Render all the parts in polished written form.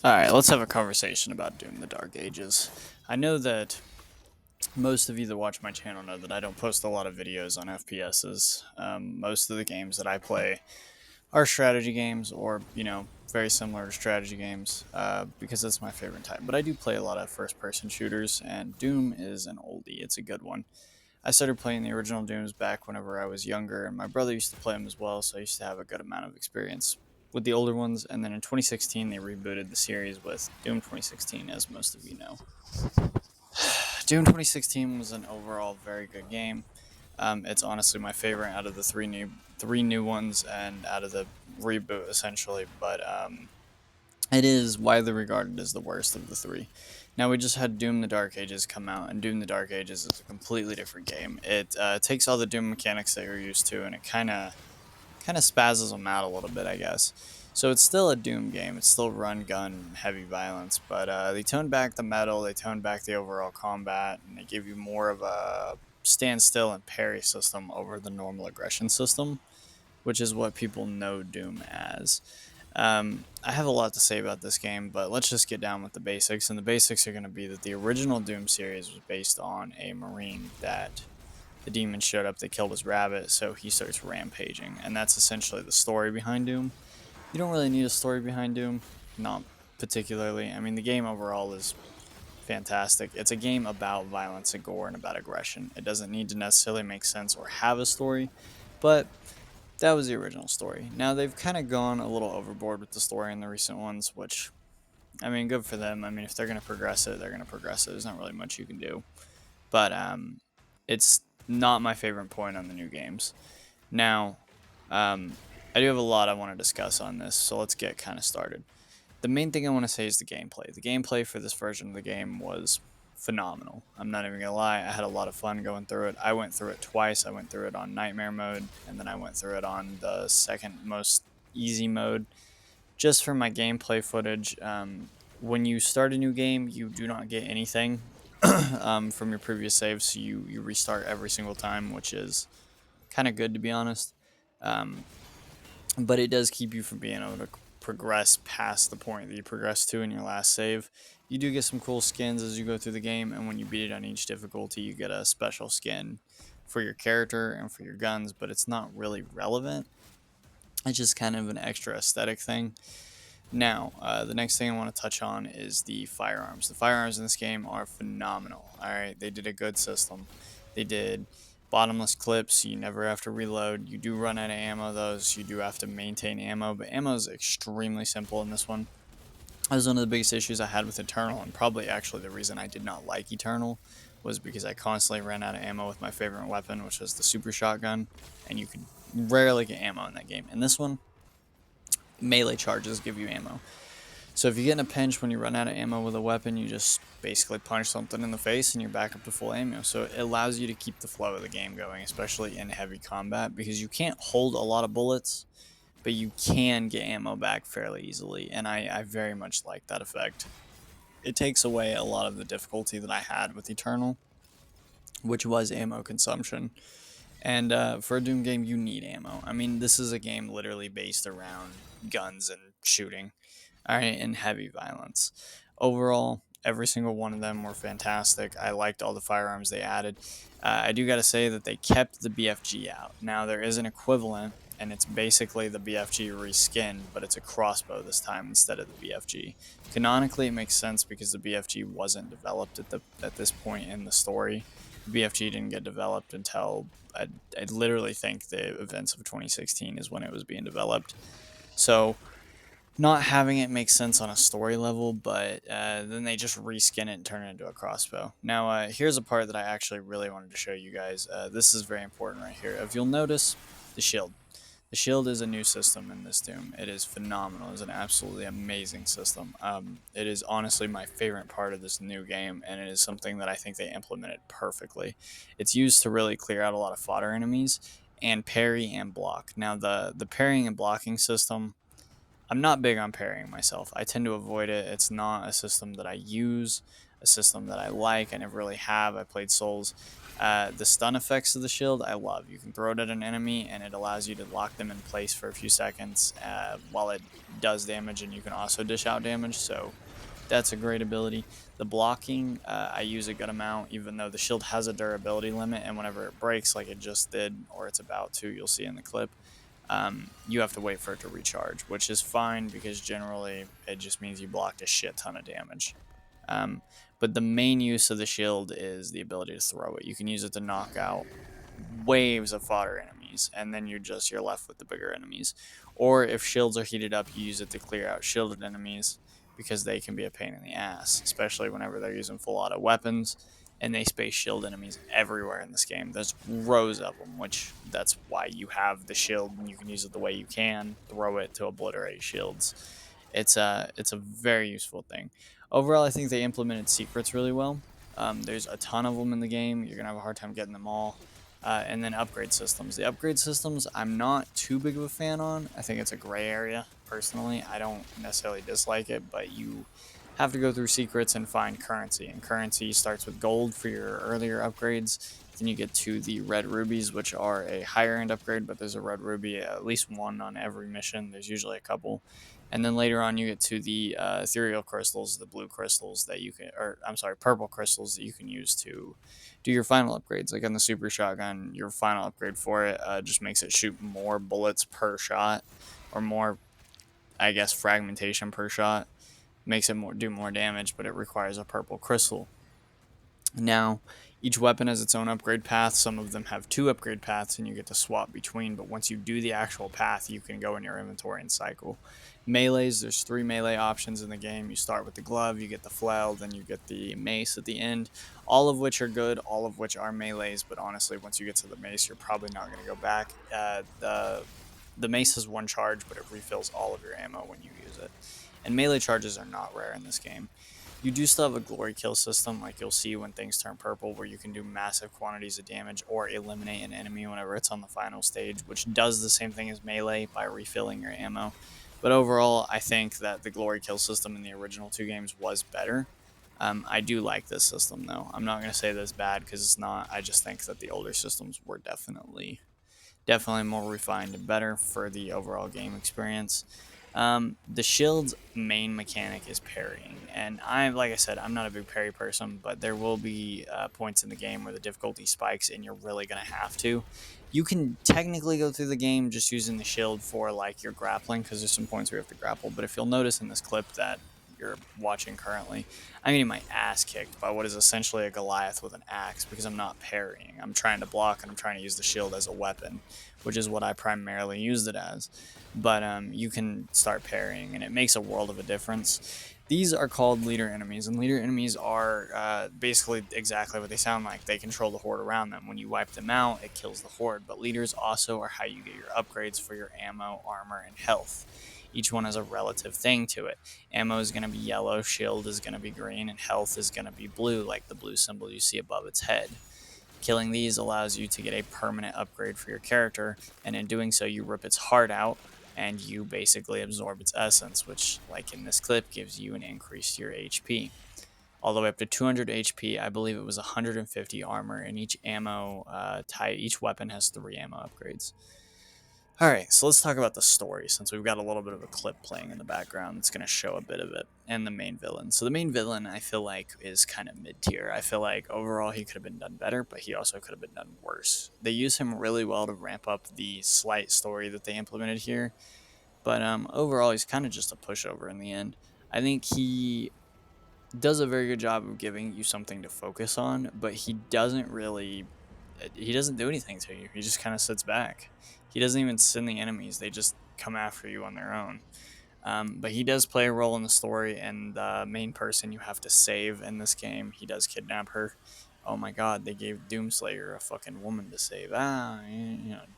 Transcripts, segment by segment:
Alright, let's have a conversation about Doom the Dark Ages. I know that most of you that watch my channel know that I don't post a lot of videos on FPSs. Most of the games that I play are strategy games or, very similar to strategy games because that's my favorite type. But I do play a lot of first person shooters, and Doom is an oldie. It's a good one. I started playing the original Dooms back whenever I was younger, and my brother used to play them as well, so I used to have a good amount of experience with the older ones. And then in 2016, they rebooted the series with Doom 2016, as most of you know. Doom 2016 was an overall very good game. It's honestly my favorite out of the three new ones, and out of the reboot essentially. But it is widely regarded as the worst of the three. Now, we just had Doom the Dark Ages come out, and Doom the Dark Ages is a completely different game. It takes all the Doom mechanics that you're used to, and it kind of spazzes them out a little bit, I guess. So it's still a Doom game. It's still run, gun, heavy violence, but they toned back the metal, they toned back the overall combat, and they give you more of a stand still and parry system over the normal aggression system, which is what people know Doom as. I have a lot to say about this game, but let's just get down with the basics. And the basics are going to be that the original Doom series was based on a Marine that the demons showed up, they killed his rabbit, so he starts rampaging. And that's essentially the story behind Doom. You don't really need a story behind Doom, not particularly. I mean, the game overall is fantastic. It's a game about violence and gore and about aggression. It doesn't need to necessarily make sense or have a story, but that was the original story. Now they've kind of gone a little overboard with the story in the recent ones, which, I mean, good for them. I mean, if they're going to progress it, they're going to progress it. There's not really much you can do. But it's not my favorite point on the new games. Now, um, I do have a lot I want to discuss on this, so let's get kind of started. The main thing I want to say is the gameplay. The gameplay for this version of the game was phenomenal. I'm not even gonna lie, I had a lot of fun going through it. I went through it twice. I went through it on nightmare mode, and then I went through it on the second most easy mode. Just for my gameplay footage, when you start a new game, you do not get anything from your previous saves, so you restart every single time, which is kind of good to be honest. Um, but it does keep you from being able to progress past the point that you progressed to in your last save. You do get some cool skins as you go through the game, and when you beat it on each difficulty, you get a special skin for your character and for your guns, but it's not really relevant. It's just kind of an extra aesthetic thing. Now, the next thing I want to touch on is the firearms. The firearms in this game are phenomenal. All right, they did a good system. They did bottomless clips, so you never have to reload. You do run out of ammo, though, so you do have to maintain ammo, but ammo is extremely simple in this one. That was one of the biggest issues I had with Eternal, and probably actually the reason I did not like Eternal was because I constantly ran out of ammo with my favorite weapon, which was the super shotgun, and you could rarely get ammo in that game. In this one, melee charges give you ammo. So if you get in a pinch when you run out of ammo with a weapon, you just basically punch something in the face and you're back up to full ammo. So it allows you to keep the flow of the game going, especially in heavy combat, because you can't hold a lot of bullets, but you can get ammo back fairly easily, and I very much like that effect. It takes away a lot of the difficulty that I had with Eternal, which was ammo consumption. And for a Doom game, you need ammo. I mean, this is a game literally based around guns and shooting, all right, and heavy violence. Overall, every single one of them were fantastic. I liked all the firearms they added. I do got to say that they kept the BFG out. Now, there is an equivalent, and it's basically the BFG reskinned, but it's a crossbow this time instead of the BFG. Canonically, it makes sense because the BFG wasn't developed at this point in the story. The BFG didn't get developed until I literally think the events of 2016 is when it was being developed. So not having it makes sense on a story level, but then they just reskin it and turn it into a crossbow. Now, here's a part that I actually really wanted to show you guys. This is very important right here. If you'll notice, the shield. The shield is a new system in this Doom. It is phenomenal. It's an absolutely amazing system. It is honestly my favorite part of this new game, and it is something that I think they implemented perfectly. It's used to really clear out a lot of fodder enemies and parry and block. Now, the parrying and blocking system, I'm not big on parrying myself. I tend to avoid it. It's not a system that I use, a system that I like. I never really have. I played Souls. The stun effects of the shield, I love. You can throw it at an enemy, and it allows you to lock them in place for a few seconds while it does damage, and you can also dish out damage. So that's a great ability. The blocking, I use a good amount, even though the shield has a durability limit, and whenever it breaks, like it just did, or it's about to, you'll see in the clip, you have to wait for it to recharge, which is fine because generally it just means you blocked a shit ton of damage. Um, but the main use of the shield is the ability to throw it. You can use it to knock out waves of fodder enemies, and then you're left with the bigger enemies. Or if shields are heated up, you use it to clear out shielded enemies because they can be a pain in the ass, especially whenever they're using full auto weapons and they space shield enemies everywhere in this game. There's rows of them, which that's why you have the shield and you can use it the way you can, throw it to obliterate shields. It's a very useful thing. Overall, I think they implemented secrets really well. There's a ton of them in the game. You're gonna have a hard time getting them all. And then upgrade systems. The upgrade systems, I'm not too big of a fan on. I think it's a gray area, personally. I don't necessarily dislike it, but you have to go through secrets and find currency. And currency starts with gold for your earlier upgrades. Then you get to the red rubies, which are a higher end upgrade, but there's a red ruby, at least one on every mission. There's usually a couple. And then later on, you get to the ethereal crystals, the blue crystals that you can, or I'm sorry, purple crystals that you can use to do your final upgrades. Like on the super shotgun, your final upgrade for it just makes it shoot more bullets per shot, or more, I guess, fragmentation per shot. Makes it do more damage, but it requires a purple crystal. Now, each weapon has its own upgrade path. Some of them have 2 upgrade paths and you get to swap between, but once you do the actual path, you can go in your inventory and cycle. Melees, there's 3 melee options in the game. You start with the glove, you get the flail, then you get the mace at the end, all of which are good, all of which are melees, but honestly, once you get to the mace, you're probably not going to go back. The mace has 1 charge, but it refills all of your ammo when you use it. And melee charges are not rare in this game. You do still have a glory kill system, like you'll see when things turn purple, where you can do massive quantities of damage or eliminate an enemy whenever it's on the final stage, which does the same thing as melee by refilling your ammo. But overall, I think that the glory kill system in the original 2 games was better. I do like this system, though. I'm not going to say that it's bad because it's not. I just think that the older systems were definitely more refined and better for the overall game experience. The shield's main mechanic is parrying, and like I said, I'm not a big parry person, but there will be points in the game where the difficulty spikes, and you're really gonna have to. You can technically go through the game just using the shield for like your grappling, because there's some points where you have to grapple. But if you'll notice in this clip that you're watching currently, I'm getting my ass kicked by what is essentially a Goliath with an axe because I'm not parrying. I'm trying to block and I'm trying to use the shield as a weapon, which is what I primarily used it as. But you can start parrying, and it makes a world of a difference. These are called leader enemies, and leader enemies are basically exactly what they sound like. They control the horde around them. When you wipe them out, it kills the horde, but leaders also are how you get your upgrades for your ammo, armor, and health. Each one has a relative thing to it. Ammo is going to be yellow, shield is going to be green, and health is going to be blue, like the blue symbol you see above its head. Killing these allows you to get a permanent upgrade for your character, and in doing so, you rip its heart out, and you basically absorb its essence, which, like in this clip, gives you an increase to your HP. All the way up to 200 HP, I believe it was 150 armor, and each ammo type, each weapon has 3 ammo upgrades. Alright, so let's talk about the story, since we've got a little bit of a clip playing in the background that's going to show a bit of it, and the main villain. So the main villain, I feel like, is kind of mid-tier. I feel like, overall, he could have been done better, but he also could have been done worse. They use him really well to ramp up the slight story that they implemented here, but overall, he's kind of just a pushover in the end. I think he does a very good job of giving you something to focus on, but he doesn't do anything to you. He just kind of sits back. He doesn't even send the enemies. They just come after you on their own. But he does play a role in the story, and the main person you have to save in this game, he does kidnap her. Oh my god, they gave Doomslayer a fucking woman to save.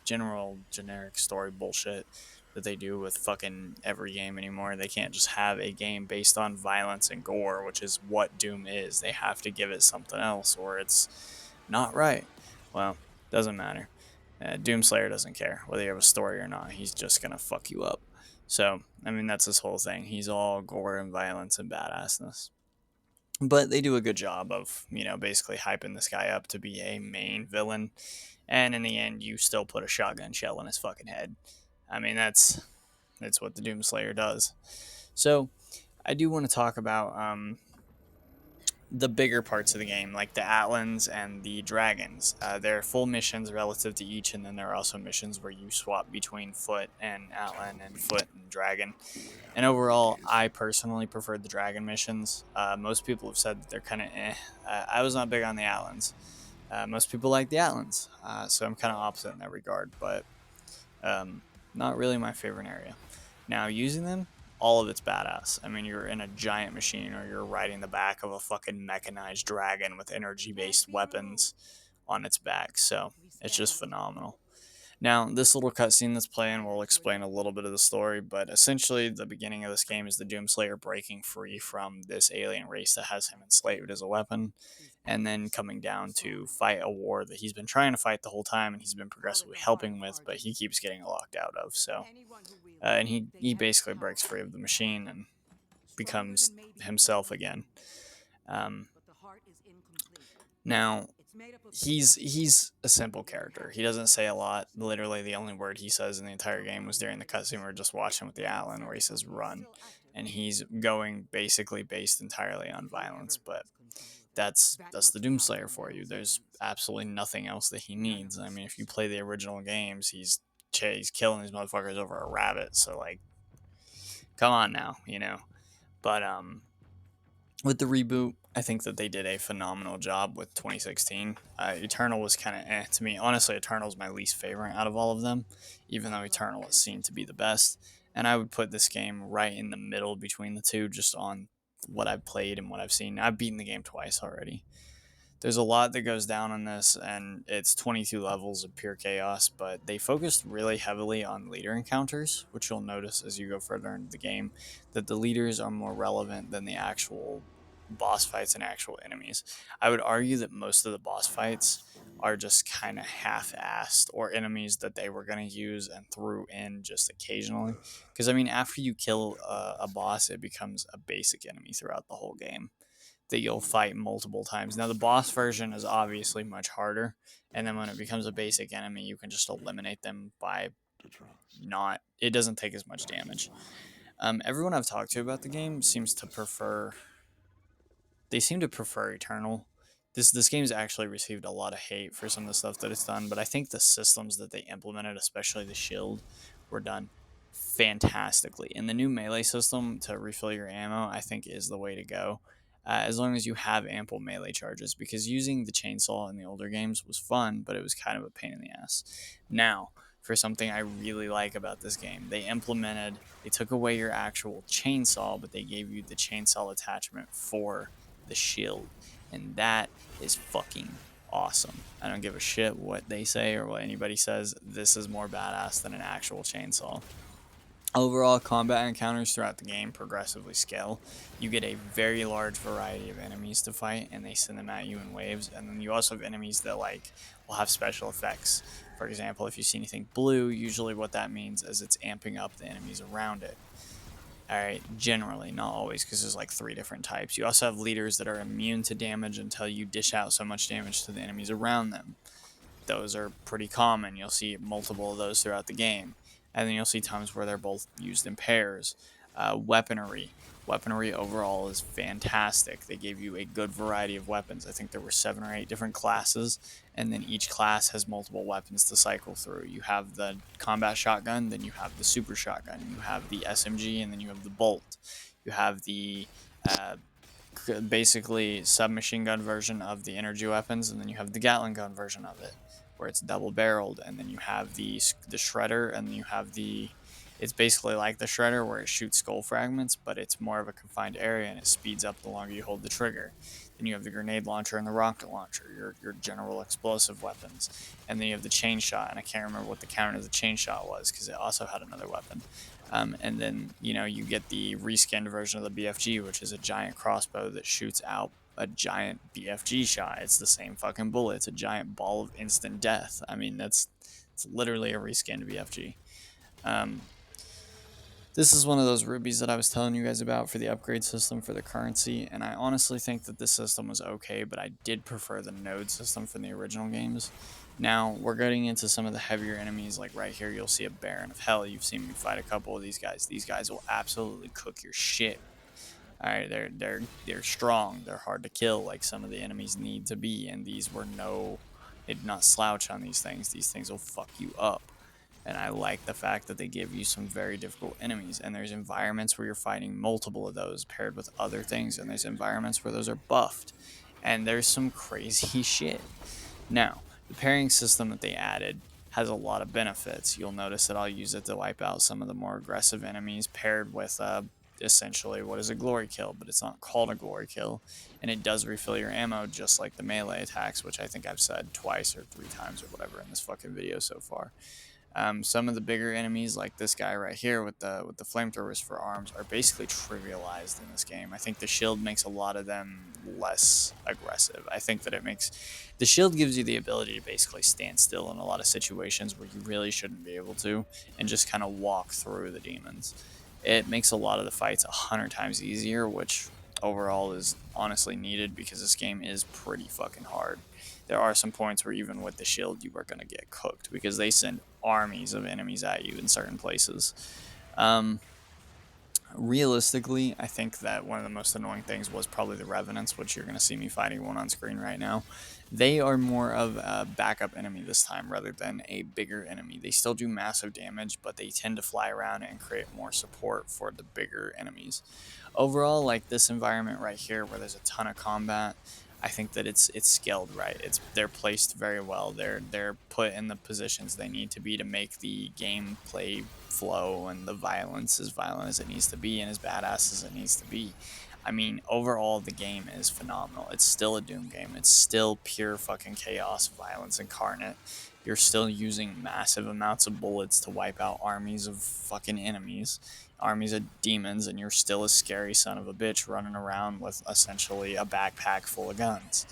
Generic story bullshit that they do with fucking every game anymore. They can't just have a game based on violence and gore, which is what Doom is. They have to give it something else, or it's not right. Well, doesn't matter. Doomslayer doesn't care whether you have a story or not. He's just gonna fuck you up. So, I mean, that's his whole thing. He's all gore and violence and badassness. But they do a good job of, basically hyping this guy up to be a main villain. And in the end, you still put a shotgun shell in his fucking head. I mean, that's what the Doomslayer does. So I do want to talk about the bigger parts of the game, like the Atlans and the Dragons. There are full missions relative to each, and then there are also missions where you swap between Foot and Atlan and Foot and Dragon. And overall, I personally prefer the Dragon missions. Most people have said that they're kind of eh. I was not big on the Atlans. Most people like the Atlans, so I'm kind of opposite in that regard, but um, not really my favorite area. Now, using them, all of it's badass. I mean, you're in a giant machine or you're riding the back of a fucking mechanized dragon with energy based weapons on its back. So it's just phenomenal. Now, this little cutscene that's playing will explain a little bit of the story, but essentially, the beginning of this game is the Doomslayer breaking free from this alien race that has him enslaved as a weapon, and then coming down to fight a war that he's been trying to fight the whole time and he's been progressively helping with, but he keeps getting locked out of. So, and he basically breaks free of the machine and becomes himself again. Um, Now, he's a simple character. He doesn't say a lot. Literally, the only word he says in the entire game was during the cutscene we were just watching with the Atlan, where he says "run," and he's going basically based entirely on violence. But that's the Doomslayer for you. There's absolutely nothing else that he needs. I mean, if you play the original games, he's killing these motherfuckers over a rabbit. So like, come on now. But with the reboot, I think that they did a phenomenal job with 2016. Eternal was kind of to me. Honestly, Eternal is my least favorite out of all of them, even though Eternal is seen to be the best. And I would put this game right in the middle between the two, just on what I've played and what I've seen. I've beaten the game twice already. There's a lot that goes down in this, and it's 22 levels of pure chaos, but they focused really heavily on leader encounters, which you'll notice as you go further into the game, that the leaders are more relevant than the actual boss fights and actual enemies. I would argue that most of the boss fights are just kind of half-assed, or enemies that they were going to use and threw in just occasionally. Because, I mean, after you kill a boss, it becomes a basic enemy throughout the whole game that you'll fight multiple times. Now, the boss version is obviously much harder, and then when it becomes a basic enemy, you can just eliminate them by not. It doesn't take as much damage. Everyone I've talked to about the game seems to prefer. They seem to prefer Eternal. This game's actually received a lot of hate for some of the stuff that it's done, but I think the systems that they implemented, especially the shield, were done fantastically. And the new melee system to refill your ammo, I think, is the way to go. As long as you have ample melee charges, because using the chainsaw in the older games was fun, but it was kind of a pain in the ass. Now, for something I really like about this game, they took away your actual chainsaw, but they gave you the chainsaw attachment for the shield, and that is fucking awesome. I don't give a shit what they say or what anybody says. This is more badass than an actual chainsaw. Overall, combat encounters throughout the game progressively scale. You get a very large variety of enemies to fight, and they send them at you in waves. And then you also have enemies that will have special effects. For example, if you see anything blue, usually what that means is it's amping up the enemies around it. All right, generally, not always, because there's like 3 different types. You also have leaders that are immune to damage until you dish out so much damage to the enemies around them. Those are pretty common. You'll see multiple of those throughout the game. And then you'll see times where they're both used in pairs. Weaponry. Weaponry overall is fantastic. They gave you a good variety of weapons. I think there were 7 or 8 different classes, and then each class has multiple weapons to cycle through. You have the combat shotgun, then you have the super shotgun, you have the SMG, and then you have the bolt. You have the uh, basically submachine gun version of the energy weapons, and then you have the Gatling gun version of it, where it's double barreled, and then you have the shredder, and then you have the. It's basically like the shredder where it shoots skull fragments, but it's more of a confined area and it speeds up the longer you hold the trigger. Then you have the grenade launcher and the rocket launcher, your general explosive weapons, and then you have the chain shot, and I can't remember what the counter of the chain shot was because it also had another weapon. And then you get the reskinned version of the BFG, which is a giant crossbow that shoots out a giant BFG shot. It's the same fucking bullet. It's a giant ball of instant death. I mean, it's literally a reskinned BFG. Um, This is one of those rubies that I was telling you guys about for the upgrade system for the currency, and I honestly think that this system was okay, but I did prefer the node system from the original games. Now, we're getting into some of the heavier enemies, like right here, you'll see a Baron of Hell. You've seen me fight a couple of these guys. These guys will absolutely cook your shit. All right, they're strong. They're hard to kill, like some of the enemies need to be, and these were they did not slouch on these things. These things will fuck you up. And I like the fact that they give you some very difficult enemies. And there's environments where you're fighting multiple of those paired with other things. And there's environments where those are buffed. And there's some crazy shit. Now, the pairing system that they added has a lot of benefits. You'll notice that I'll use it to wipe out some of the more aggressive enemies paired with essentially what is a glory kill, but it's not called a glory kill. And it does refill your ammo just like the melee attacks, which I think I've said twice or 3 times or whatever in this fucking video so far. Some of the bigger enemies, like this guy right here with the flamethrowers for arms, are basically trivialized in this game. I think the shield makes a lot of them less aggressive. I think that the shield gives you the ability to basically stand still in a lot of situations where you really shouldn't be able to, and just kind of walk through the demons. It makes a lot of the fights 100 times easier, which overall is honestly needed because this game is pretty fucking hard. There are some points where even with the shield you are going to get cooked because they send armies of enemies at you in certain places. Um, Realistically, I think that one of the most annoying things was probably the Revenants, which you're going to see me fighting one on screen right now. They are more of a backup enemy this time rather than a bigger enemy. They still do massive damage, but they tend to fly around and create more support for the bigger enemies. Overall, like this environment right here where there's a ton of combat, I think that it's scaled right. They're placed very well. They're put in the positions they need to be to make the gameplay flow and the violence as violent as it needs to be and as badass as it needs to be. I mean, overall, the game is phenomenal. It's still a Doom game. It's still pure fucking chaos, violence incarnate. You're still using massive amounts of bullets to wipe out armies of fucking enemies, armies of demons, and you're still a scary son of a bitch running around with essentially a backpack full of guns.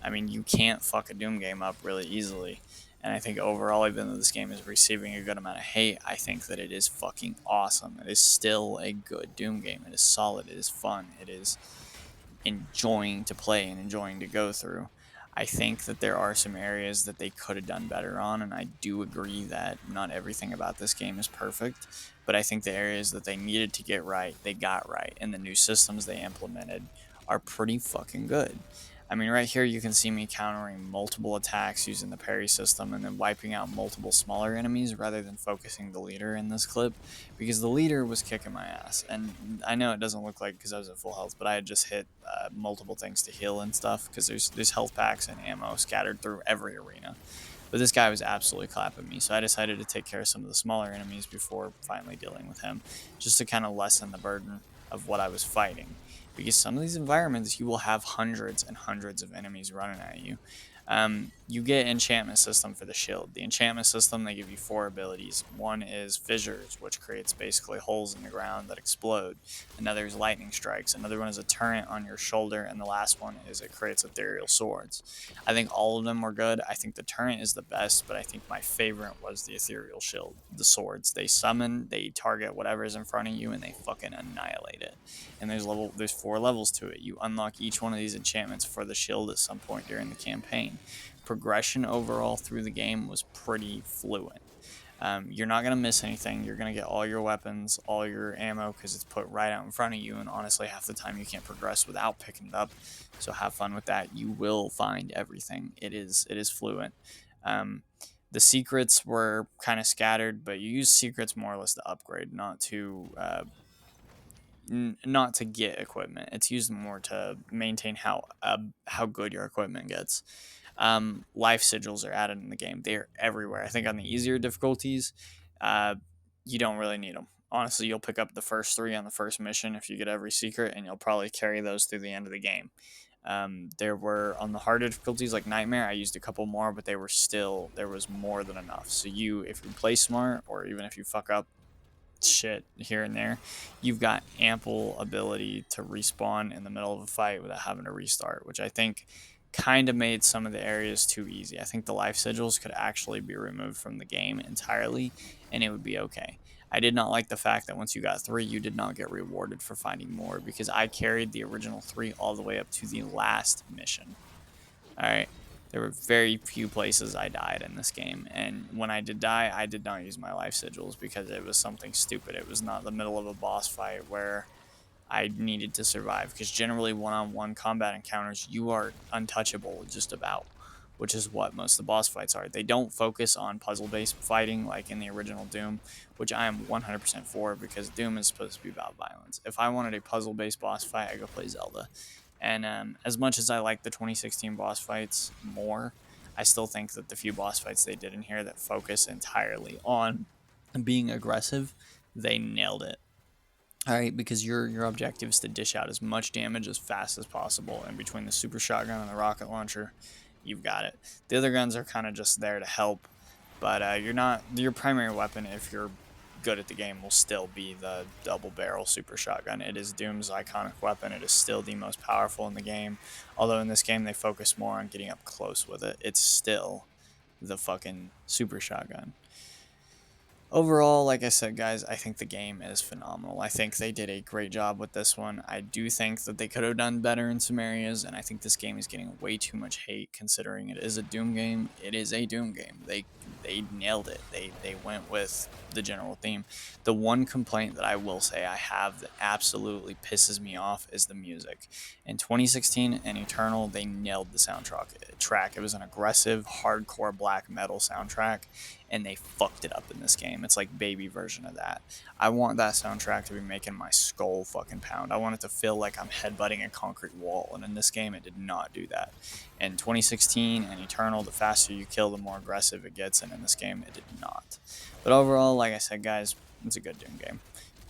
I mean, you can't fuck a Doom game up really easily. And I think overall, even though this game is receiving a good amount of hate, I think that it is fucking awesome. It is still a good Doom game. It is solid. It is fun. It is enjoying to play and enjoying to go through. I think that there are some areas that they could have done better on, and I do agree that not everything about this game is perfect, but I think the areas that they needed to get right, they got right, and the new systems they implemented are pretty fucking good. I mean, right here you can see me countering multiple attacks using the parry system and then wiping out multiple smaller enemies rather than focusing the leader in this clip, because the leader was kicking my ass. And I know it doesn't look like because I was at full health, but I had just hit multiple things to heal and stuff because there's health packs and ammo scattered through every arena. But this guy was absolutely clapping me, so I decided to take care of some of the smaller enemies before finally dealing with him, just to kind of lessen the burden of what I was fighting. Because some of these environments, you will have hundreds and hundreds of enemies running at you. You get enchantment system for the shield. The enchantment system, they give you 4 abilities. One is fissures, which creates basically holes in the ground that explode. Another is lightning strikes. Another one is a turret on your shoulder, and the last one is it creates ethereal swords. I think all of them were good. I think the turret is the best, but I think my favorite was the ethereal shield, the swords. They summon, they target whatever is in front of you, and they fucking annihilate it. And there's 4 levels to it. You unlock each one of these enchantments for the shield at some point during the campaign. Progression overall through the game was pretty fluent. You're not going to miss anything. You're going to get all your weapons, all your ammo, because it's put right out in front of you, and honestly half the time you can't progress without picking it up, so have fun with that. You will find everything. It is fluent. The secrets were kind of scattered, but you use secrets more or less to upgrade, not to get equipment. It's used more to maintain how good your equipment gets. Life sigils are added in the game. They are everywhere. I think on the easier difficulties, uh, you don't really need them. Honestly, you'll pick up the first 3 on the first mission if you get every secret, and you'll probably carry those through the end of the game. There were on the harder difficulties like Nightmare, I used a couple more, but there was more than enough. So if you play smart, or even if you fuck up shit here and there, you've got ample ability to respawn in the middle of a fight without having to restart, which I think kind of made some of the areas too easy. I think the life sigils could actually be removed from the game entirely and it would be okay. I did not like the fact that once you got 3, you did not get rewarded for finding more, because I carried the original 3 all the way up to the last mission. All right. There were very few places I died in this game, and when I did die, I did not use my life sigils because it was something stupid. It was not the middle of a boss fight where I needed to survive, because generally one-on-one combat encounters, you are untouchable just about, which is what most of the boss fights are. They don't focus on puzzle-based fighting like in the original Doom, which I am 100% for, because Doom is supposed to be about violence. If I wanted a puzzle-based boss fight, I go play Zelda. And as much as I like the 2016 boss fights more, I still think that the few boss fights they did in here that focus entirely on being aggressive, they nailed it. All right, because your objective is to dish out as much damage as fast as possible, and between the super shotgun and the rocket launcher, you've got it. The other guns are kind of just there to help, but you're not your primary weapon, if you're good at the game, will still be the double barrel super shotgun. It is Doom's iconic weapon. It is still the most powerful in the game. Although in this game they focus more on getting up close with it, it's still the fucking super shotgun. Overall, like I said, guys, I think the game is phenomenal. I think they did a great job with this one. I do think that they could have done better in some areas, and I think this game is getting way too much hate considering it is a Doom game. It is a Doom game. They nailed it. They went with the general theme. The one complaint that I will say I have that absolutely pisses me off is the music. In 2016 and Eternal, they nailed the soundtrack. It was an aggressive, hardcore black metal soundtrack, and they fucked it up in this game. It's like baby version of that. I want that soundtrack to be making my skull fucking pound. I want it to feel like I'm headbutting a concrete wall, and in this game it did not do that. In 2016 and Eternal, the faster you kill, the more aggressive it gets, and in this game it did not. But overall, like I said, guys, it's a good Doom game.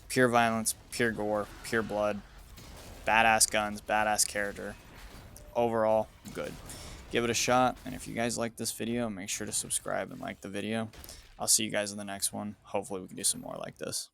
Pure violence, pure gore, pure blood, badass guns, badass character. Overall, good. Give it a shot, and if you guys like this video, make sure to subscribe and like the video. I'll see you guys in the next one. Hopefully we can do some more like this.